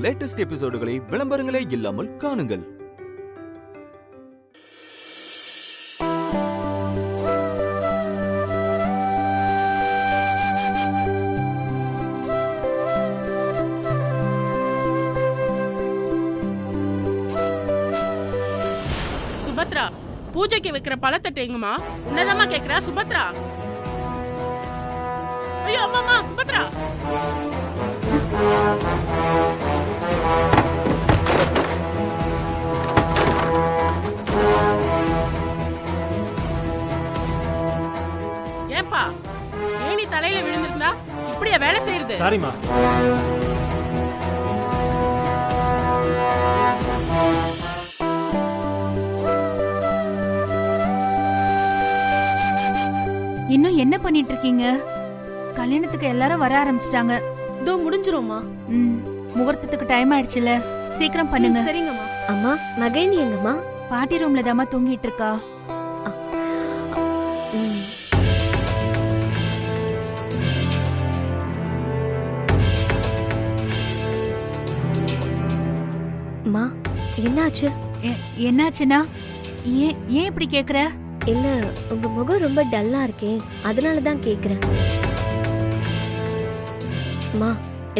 Latest எபிசோடுகளை விளம்பரங்களே இல்லாமல் காணுங்கள். சுபத்ரா, பூஜைக்கு வைக்கிற பழத்தட்டு எங்கம்மா? உன்னதமா கேக்குறா சுபத்ரா. ஐயோ அம்மாமா, சுபத்ரா. ஏன்பா ஏனி தலையில விழுந்திருந்தா இப்படியா வேலை செய்யறது? சாரிமா. இன்னும் என்ன பண்ணிட்டு இருக்கீங்க? கல்யாணத்துக்கு எல்லாரும் வர ஆரம்பிச்சிட்டாங்க. இதோ முடிஞ்சிரும்மா. முகூர்த்தத்துக்கு டைம் ஆயிடுச்சுல, சீக்கிரம் பண்ணுங்க. சரிங்கம்மா. அம்மா, மகேனி எங்கம்மா? பாட்டி ரூம்ல தாமா தூங்கிட்டு இருக்கா. அம்மா, என்னாச்சு? என்னாச்சுன்னா ஏன் இப்படி கேக்குற? இல்ல, உங்க முகம் ரொம்ப டல்லா இருக்கே, அதனாலதான் கேக்குறேன். அம்மா,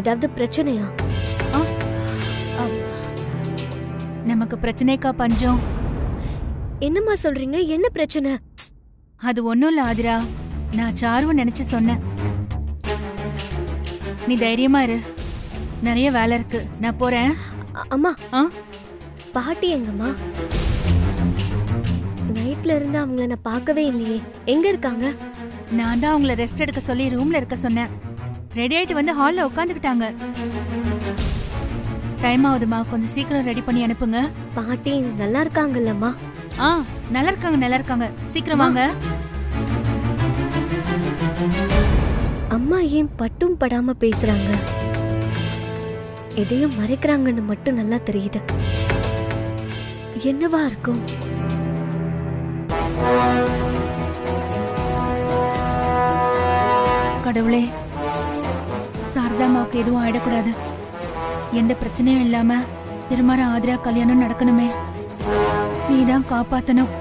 ஏதாவது பிரச்சனையா? நமக்கு பிரச்சனைக்கா பஞ்சம்? என்னம்மா சொல்றீங்க? என்ன பிரச்சனை? அது ஒண்ணும் இல்ல ஆதிரா, நான் சாருவ நினைச்சு சொன்னேன். நீ தைரியமா இரு, நிறைய வேலை இருக்கு, நான் போறேன். அம்மா, பாட்டி எங்கம்மா? நைட்ல இருந்து அவங்கள நான் பார்க்கவே இல்லையே, எங்க இருக்காங்க? நான் தான் அவங்கள ரெஸ்ட் எடுக்க சொல்லி ரூம்ல இருக்க சொன்னேன். ரெடி ஆயிட்டு வந்து ஹால்ல உட்காந்துக்கிட்டாங்க. டைம் ஆகுதுமா, கொஞ்சம் சீக்கிரம் ரெடி பண்ணி அனுப்புங்க. பாட்டி நல்லா இருக்காங்கல்லம்மா? நல்லா இருக்காங்க, நல்லா இருக்காங்க. சீக்கிரம் வாங்க. அம்மா ஏன் பட்டும் படாம பேசுறாங்க? எதையும் மறைக்கிறாங்கன்னு மட்டும் நல்லா தெரியுது. என்னவா இருக்கும்? கடவுளே, சாரதாமாவுக்கு எதுவும் ஆயிடக்கூடாது. எந்த பிரச்சனையும் இல்லாம திருமண ஆதிரா கல்யாணம் நடக்கணுமே, நீதான் காப்பாத்தணும்.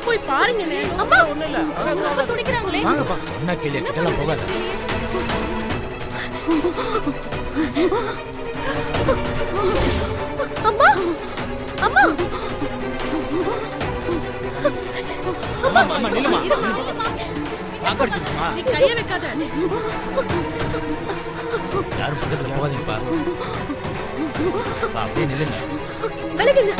போய் பாருங்களே. அம்மா, அம்மா துடிக்கறாங்களே. வாங்கப்பா, சொன்னா கேளு, கிட்டலாம் போகாத. அம்மா, அம்மா, அம்மா நில்லுமா, சாக்கடிச்சுமா. நீ கைய வைக்காத. யாரும் பக்கத்துல போகாதீங்கப்பா. அப்படியே நில்லுங்க. விலகுங்க.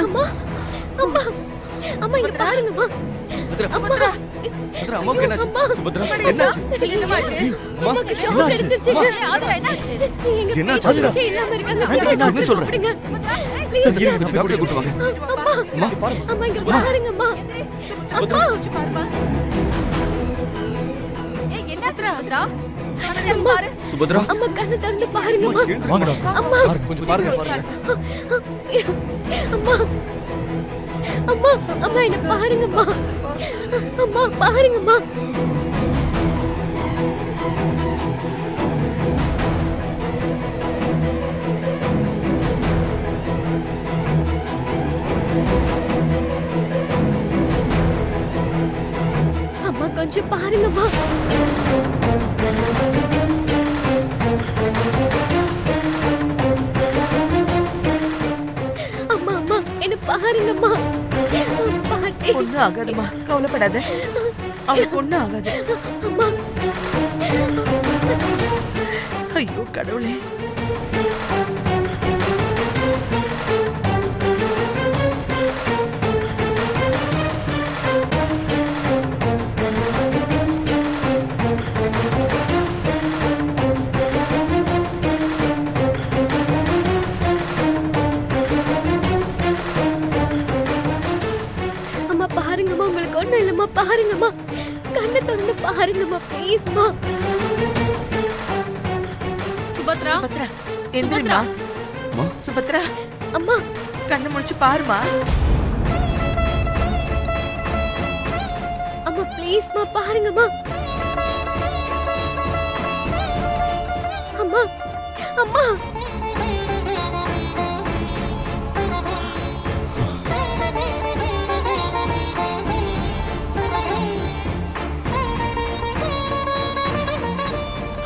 அம்மா, அம்மா, அம்மா இங்க பாருங்கம்மா. அம்மா, அம்மாவுக்கு என்னாச்சு? சுபத்ரா, என்னாச்சு? அம்மாக்கு ஷாக் அடிச்சிருச்சு. ஆதிரா, என்னாச்சு? என்னாச்சு? இல்லாம இருக்காங்க. என்ன சொல்றீங்க? சரி, டாக்டரை கூட்டி வாங்க. அம்மா இங்க பாருங்கம்மா. அம்மா, சுபத்ரா, கண்ணை பாரு. சுபத்ரா, அம்மா கண்ணை திறந்து பாருங்கம்மா. வாங்கடா. அம்மா, கொஞ்சம் பாருங்க. அம்மா, அம்மா, அம்மா என்ன பாருங்கம்மா. அம்மா பாருங்கம்மா. அம்மா கொஞ்சம் பாருங்கம்மா. அம்மா, அம்மா என்ன பாருங்கம்மா. பாட்டி, ஒண்ணும் ஆகாதுமா, கவலைப்படாத. அவளுக்கு ஒண்ணும் ஆகாது. அம்மா, ஐயோ கடவுளே. அம்மா பாருங்கம்மா, உங்களுக்கு ஒண்ணும் இல்லம்மா. பாருங்கம்மா, கண்ணை திறந்து பாருங்கம்மா ப்ளீஸ்மா. சுபத்ரா சுபத்ரா எந்திரிமா. அம்மா. சுபத்ரா அம்மா கண்ணு முடிச்சு பாருமா. அம்மா ப்ளீஸ்மா பாருங்கம்மா. அம்மா அம்மா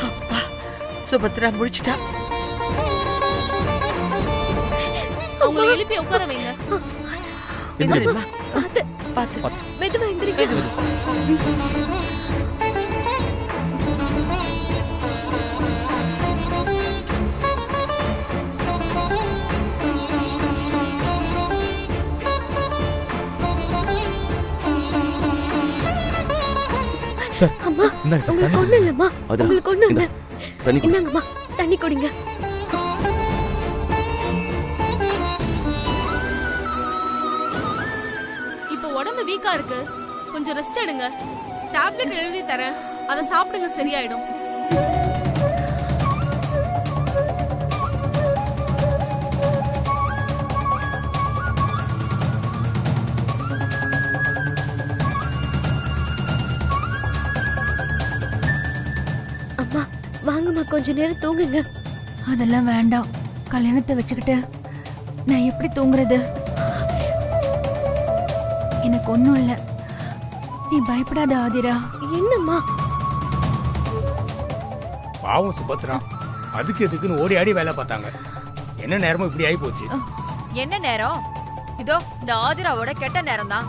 அப்பா, சுபத்ரா முடிச்சிட்டா. அவங்களை எழுப்பி உட்கார வைங்க. எந்திரிமா. பாத்து பாத்து மெதுவா எந்திரிக்க. சார், அம்மா இந்தாங்க சார், உங்களுக்கு தண்ணி. ஒண்ணும் இல்லம்மா. அதான். உங்களுக்கு ஒண்ணும் இல்ல. தண்ணி குடி. இந்தாங்கம்மா தண்ணி குடிங்க. இப்போ உடம்பு வீக்கா இருக்கு, கொஞ்சம் ரெஸ்ட் எடுங்க. டேப்லெட் எழுதி தரேன், அதை சாப்பிடுங்க, சரியாயிடும். அம்மா வாங்கம்மா, கொஞ்ச நேரம் தூங்குங்க. அதெல்லாம் வேண்டாம். கல்யாணத்தை வச்சுக்கிட்டு நான் எப்படி தூங்குறது? எனக்கு ஒண்ணும் இல்ல. நீ பயப்படாத ஆதிரா. என்னம்மா? பாவம் சுபத்ரா, அதுக்கு எதுக்குன்னு ஓடி ஆடி வேலை பார்த்தாங்க. என்ன நேரமும் இப்படி ஆகி போச்சு. என்ன நேரம்? இதோ இந்த ஆதிராவோட கெட்ட நேரம் தான்.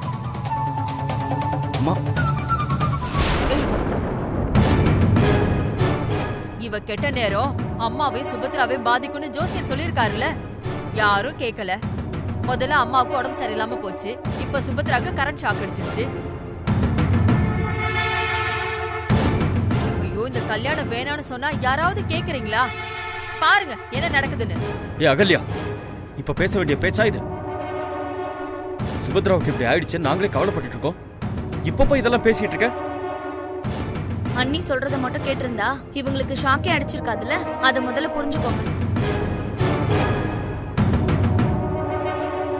அம்மா. இவ கெட்ட நேரம் அம்மாவே சுபத்ராவே பாதிக்கும்னு ஜோசியர் சொல்லிருக்காருல்ல. யாரும் கேட்கல. முதல்ல அம்மாவுக்கு உடம்பு சரியில்லாம போச்சு, இப்ப சுபத்ராக்கு கரண்ட் ஷாக் அடிச்சிருச்சு. ஐயோ, இந்த கல்யாணம் வேணான்னு சொன்னா யாராவது கேக்குறீங்களா? பாருங்க என்ன நடக்குதுன்னு. ஏ அகல்யா, இப்ப பேச வேண்டிய பேச்சா இது? சுபத்ராவுக்கு இப்படி ஆயிடுச்சு, நாங்களே கவலைப்பட்டு இருக்கோம். இப்ப போய் இதெல்லாம் பேசிட்டு இருக்க? அண்ணி சொல்றத மட்டும் கேட்டிருந்தா இவங்களுக்கு ஷாக்கே அடிச்சிருக்காதுல்ல. அத முதல்ல புரிஞ்சுக்கோங்க.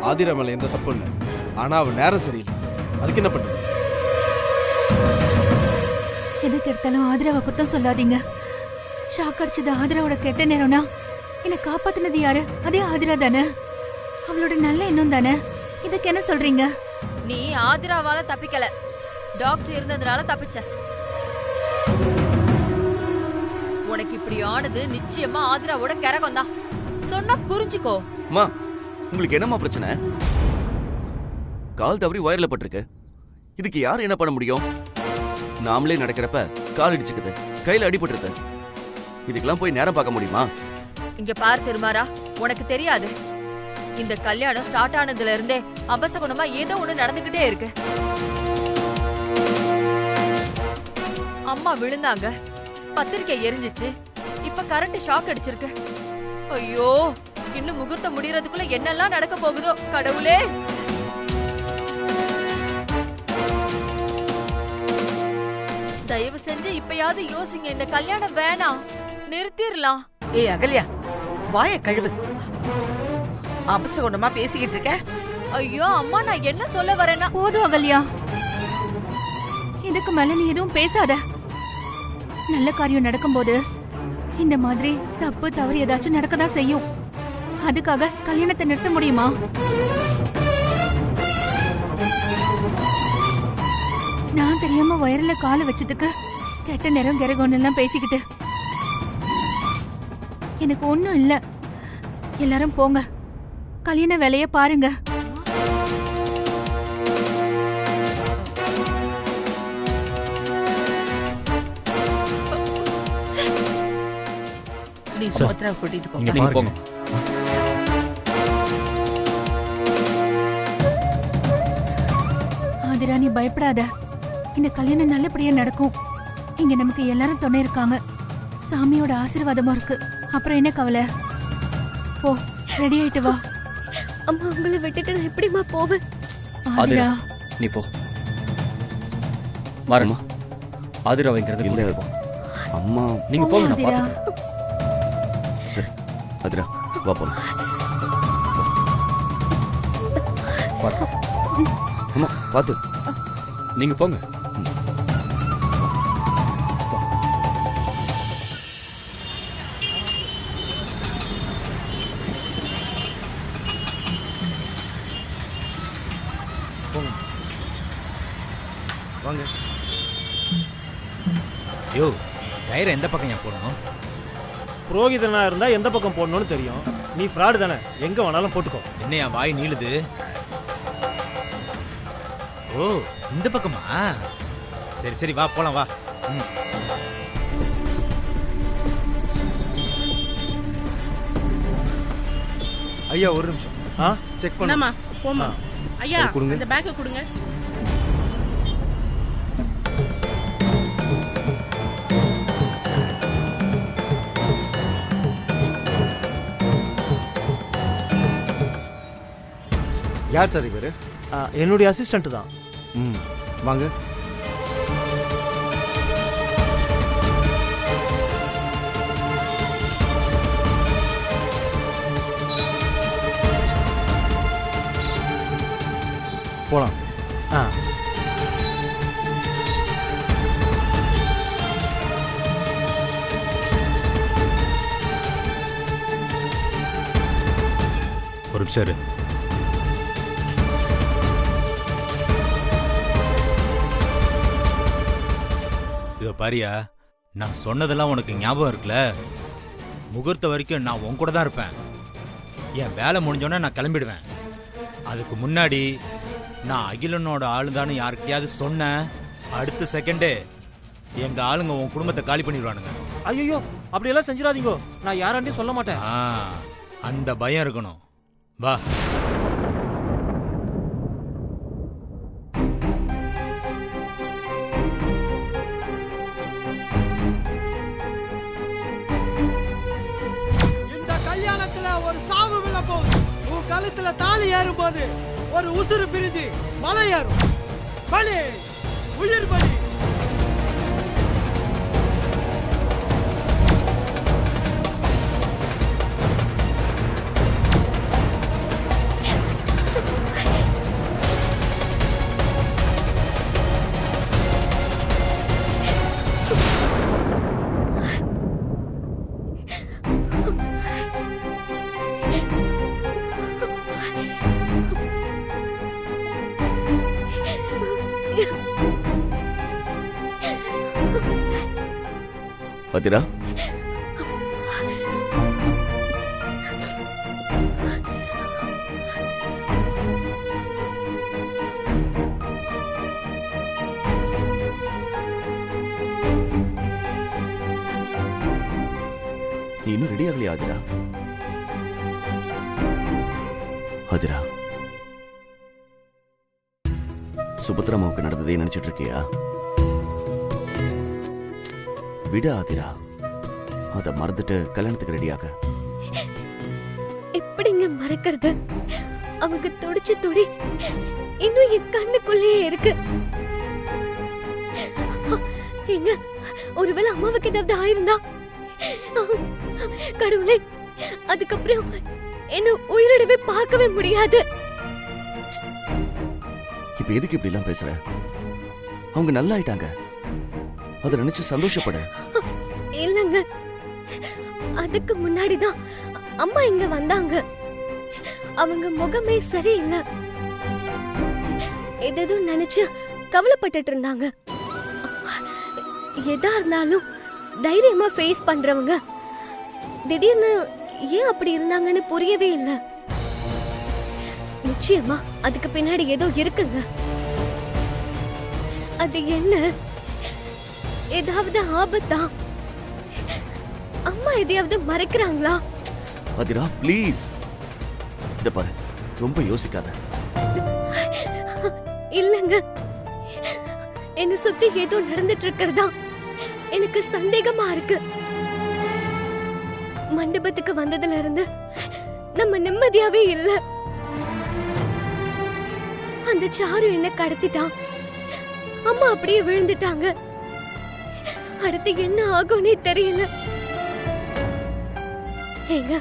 ஆதிரா மேல எந்த தப்பு இல்லை, ஆனா அவன் நேரம் சரியில்லை. அதுக்கு என்ன பண்றது? எதுக்கு எடுத்தாலும் ஆதிராவை குத்தம் சொல்லாதீங்க. ஷாக் அடிச்சது ஆதிராவோட கெட்ட நேரம்னா என்னை காப்பாத்தினது யாரு? அதே ஆதிரா தானே. அவளோட நல்ல எண்ணம் தானே. இதுக்கு என்ன சொல்றீங்க? நீ ஆதிராவால தப்பிக்கல, டாக்டர் இருந்ததுனால தப்பிச்ச. உனக்கு இப்படி ஆனது நிச்சயமா ஆதிராவோட கரகம் தான். சொன்னா புரிஞ்சுக்கோ. அம்மா, உங்களுக்கு என்னம்மா பிரச்சனை? கால் தவறி வயர்ல பட்டிருக்கு. இதுக்கு யார் என்ன பண்ண முடியும்? நாமளே நடக்கிறப்ப கால் இடிச்சுக்குது, கையில அடிபட்டுருது. இதுக்கெல்லாம் போய் நேரம் பார்க்க முடியுமா? இங்க பார் திருமாரா, உனக்கு தெரியாது, இந்த கல்யாணம் ஸ்டார்ட் ஆனதுல இருந்தே அபசகுணமா ஏதோ ஒண்ணு நடந்துகிட்டே இருக்கு. அம்மா விழுந்தாங்க, பத்திரிக்கை எரிஞ்சிச்சு, இப்ப கரண்ட் ஷாக் அடிச்சிருக்கு. ஐயோ, இன்னும் முகூர்த்தம் முடியறதுக்குள்ள என்னெல்லாம் நடக்க போகுதோ கடவுளே. தயவு செஞ்சு இப்பயாவது யோசிங்க, இந்த கல்யாணம் வேணாம், நிறுத்திடலாம். ஏய் அகல்யா, வாய கழுவு. அபசகுணமா பேசிக்கிட்டு இருக்க. ஐயோ அம்மா, நான் என்ன சொல்ல வரேன்னா, போதும் அகல்யா, இதுக்கு மேல நீ எதுவும் பேசாத. நல்ல காரியம் நடக்கும்போது இந்த மாதிரி தப்பு தவறு ஏதாச்சும் நடக்கதான் செய்யும். அதுக்காக கல்யாணத்தை நிறுத்த முடியுமா? நான் தெரியாம வயர்ல காலை வச்சதுக்கு கெட்ட நேரம் கெரகோன்னு எல்லாம் பேசிக்கிட்டு எனக்கு ஒண்ணும் இல்ல. எல்லாரும் போங்க, கல்யாண வேலைய பாருங்க. நீ சுபத்ராவை கூட்டிட்டு போ. நீங்க போங்க. ஆதிரா நீ பயப்படாத. இந்த கல்யாணம் நல்லபடியா நடக்கும். இங்க நமக்கு எல்லாரும் துணை இருக்காங்க. சாமியோட ஆசீர்வாதமும் இருக்கு. அப்புறம் என்ன கவலை? போ, ரெடி ஆயிட்டு வா. அம்மா உங்களை விட்டுட்டு நான் எப்படிம்மா போவேன்? ஆதிரா நீ போ. வரமா ஆதிரா வைக்கிறது இல்ல அம்மா. நீங்க போங்க, நான் ஆதிரா. பாத்துக்கிறேன். சரி அதிரா வா போலாம். அம்மா பார்த்து. நீங்க போங்க. வாங்க. யோ, டயரை எந்த பக்கம் ஏன் போடணும்? புரோகிதனா இருந்தா எந்த பக்கம் போடணும்னு தெரியும். நீ ஃப்ராடு தானே, எங்க வேணாலும் போட்டுக்கோ. என்ன என் வாய் நீளுது? ஓ, இந்த பக்கமா? சரி சரி வா போலாம் வா. ஐயா ஒரு நிமிஷம். செக் பண்ணு. என்னம்மா போமா. ஐயா அது கொடுங்க. அந்த பேக்கை கொடுங்க. யார் சார் இவரு? என்னுடைய அசிஸ்டன்ட் தான். வாங்க. போலாம். ஒரு நிமிஷம் இரு. இதோ பாரியா, நான் சொன்னதெல்லாம் உனக்கு ஞாபகம் இருக்குல்ல? முகூர்த்த வரைக்கும் நான் உன் கூட தான் இருப்பேன். என் வேலை முடிஞ்சோன்னே நான் கிளம்பிடுவேன். அதுக்கு முன்னாடி நான் அகிலனோட ஆளுதான்னு யாருக்கிட்டையாவது சொன்னேன், அடுத்த செகண்டே எங்க ஆளுங்க உன் குடும்பத்தை காலி பண்ணிடுவானுங்க. ஐயோ, அப்படியெல்லாம் செஞ்சிடாதீங்க. நான் யாராண்டையும் சொல்ல மாட்டேன். அந்த பயம் இருக்கணும். வா. கல்யாணத்துல ஒரு சாவு விழ போகுது. உன் கழுத்துல தாலி ஏறும் போது ஒரு உசுறு பிரிஞ்சு மலை ஏறும். பலி, உயிர் பலி. அதிரா நீ இன்னும் ரெடி ஆகலையா அதிரா? அதிரா சுபத்ராமாவுக்கு நடந்ததே நினைச்சிட்டு இருக்கியா? விட ஆதிரா, அத மறந்துட்டு கல்யாணத்துக்கு ரெடியாக. எப்படிங்க மறக்கிறது? அவங்க துடிச்சு துடி இன்னும் என் கண்ணுக்குள்ளேயே இருக்கு. எங்க ஒருவேளை அம்மாவுக்கு ஏதாவது ஆயிருந்தா? கடவுளே, அதுக்கப்புறம் என்ன உயிரிடவே பார்க்கவே முடியாது. இப்ப எதுக்கு இப்படி எல்லாம் பேசுற? அவங்க நல்லா ஆயிட்டாங்க, அதை நினைச்சு சந்தோஷப்படு. இல்லங்க, அதுக்கு முன்னாடிதான் அம்மா இங்க வந்தாங்க. அவங்க முகமே சரியில்லை. ஏதேதோ நினைச்சு கவலைப்பட்டுட்டு இருந்தாங்க. எதா இருந்தாலும் தைரியமா ஃபேஸ் பண்றவங்க திடீர்னு ஏன் அப்படி இருந்தாங்கன்னு புரியவே இல்லை. நிச்சயமா அதுக்கு பின்னாடி ஏதோ இருக்குங்க. அது என்ன? ஏதாவது ஆபத்தா? அம்மா எதையாவது மறைக்கிறாங்களா? அதிரா ப்ளீஸ், இத பாரு, ரொம்ப யோசிக்காத. இல்லங்க, என்ன சுத்தி ஏதோ நடந்துட்டு இருக்கிறதா எனக்கு சந்தேகமா இருக்கு. மண்டபத்துக்கு வந்ததுல இருந்து நம்ம நிம்மதியாவே இல்ல. அந்த சாரு என்ன கடத்திட்டான், அம்மா அப்படியே விழுந்துட்டாங்க. அடுத்து என்ன ஆகும்னே தெரியல. ஏங்க,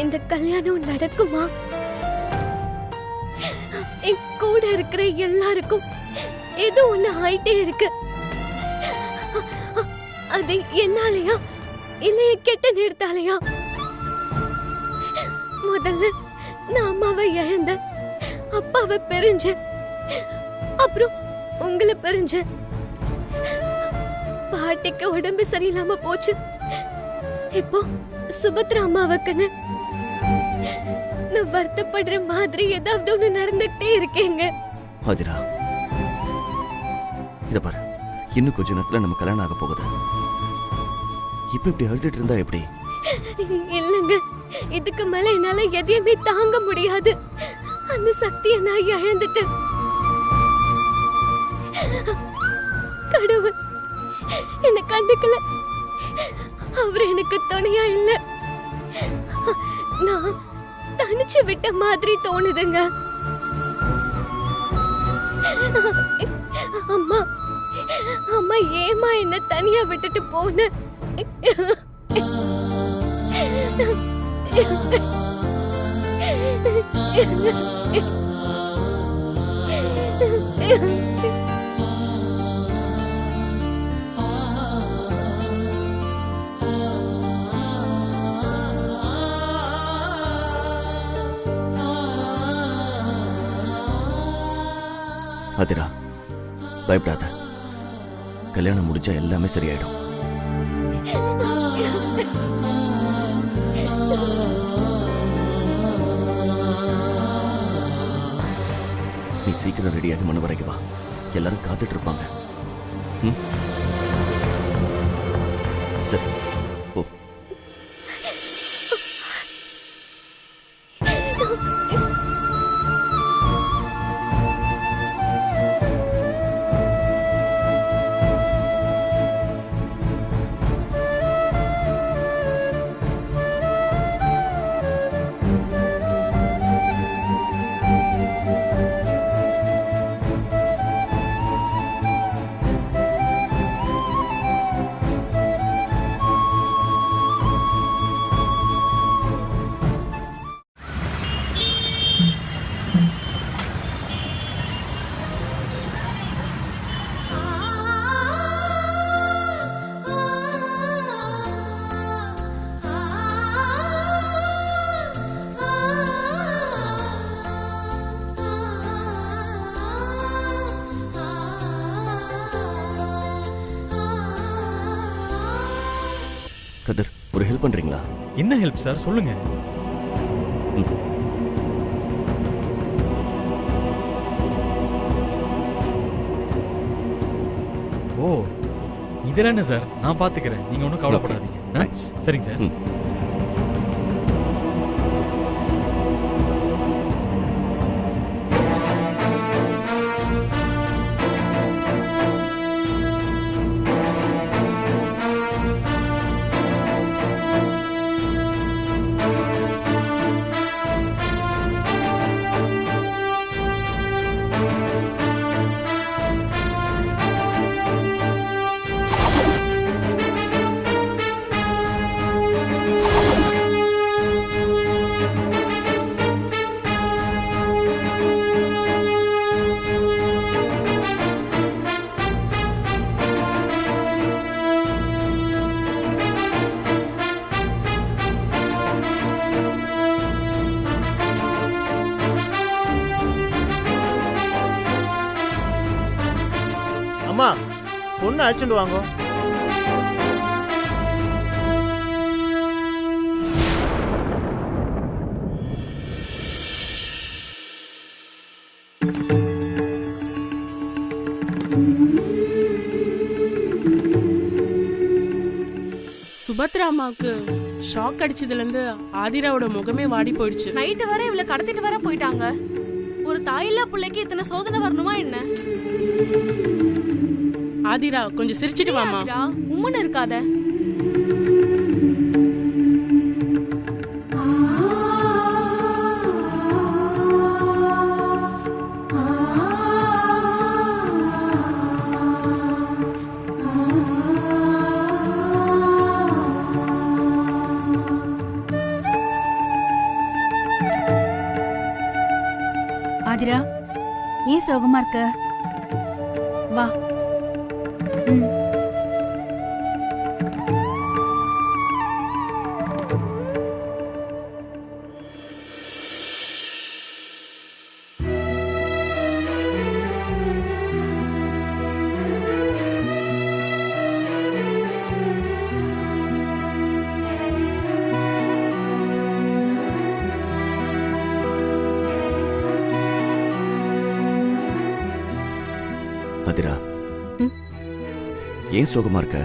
இந்த கல்யாணம் நடக்குமா? என் கூட இருக்கிற எல்லாருக்கும் ஏதோ ஒண்ணு ஆயிட்டே இருக்கு. அது என்னாலயா இல்ல கெட்ட நேரத்தாலயா? முதல்ல நான் அம்மாவை இழந்தேன், அப்பாவை பிரிஞ்சேன், அப்புறம் உங்களை பிரிஞ்சேன். பாட்டிக்கு உடம்பு சரியில்லாம போச்சு. இப்போ சுபத்ரா அம்மாவுக்குன்னு நான் வருத்தப்படுற மாதிரி ஏதாவது ஒண்ணு நடந்துட்டே இருக்கேங்க. ஹாஜிரா, இத பாரு, இன்னும் கொஞ்ச நேரத்துல நம்ம கல்யாணம் ஆக போகுது. இப்ப இப்படி அழுதுட்டு இருந்தா எப்படி? இல்லங்க, இதுக்கு மேல என்னால எதையுமே தாங்க முடியாது. அந்த சக்தியை நான் இழந்துட்டேன். கடவுள் என்ன கண்டுக்கல, அவர் எனக்கு துணையா இல்ல. நான் தனிச்சு விட்ட மாதிரி தோணுதுங்க. அம்மா, அம்மா ஏமா என்ன தனியா விட்டுட்டு போன? அதிரா, பயப்படாத. கல்யாணம் முடிச்சா எல்லாமே சரியாயிடும். நீ சீக்கிரம் ரெடியாகி மனு வரைக்கும் வா, எல்லாரும் காத்துட்டு இருப்பாங்க. சரி, ஓ. கதிர், ஒரு ஹெல்ப் பண்றீங்களா? என்ன ஹெல்ப் சார், சொல்லுங்க. ஓ, இதெல்லாம் என்ன சார், நான் பாத்துக்கிறேன், நீங்க ஒன்றும் கவலைப்படாதீங்க. சரிங்க சார். அம்மா, பொண்ணு அழைச்சிட்டு வாங்க. சுபத்ரா சுபத்ரா அம்மாவுக்கு ஷாக் அடிச்சதுல இருந்து ஆதிராவோட முகமே வாடி போயிடுச்சு. நைட்டு வர இவளை கடத்திட்டு வர போயிட்டாங்க. ஒரு தாயில்லா பிள்ளைக்கு இத்தனை சோதனை வரணுமா என்ன? ஆதிரா கொஞ்சம் சிரிச்சிட்டு வாமா. உம்முன்னு இருக்காத. ஆதிரா, ஏன் சோகமா இருக்க? வா. ஆதிரா, ஏன் சோகமா இருக்க?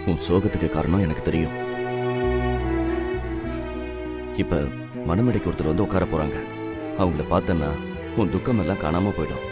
உன் சோகத்துக்கு காரணம் எனக்கு தெரியும். இப்ப மணமேடைக்கு ஒருத்தர் வந்து உட்கார போறாங்க. அவங்கள பார்த்தன்னா உன் துக்கம் எல்லாம் காணாம போயிடும்.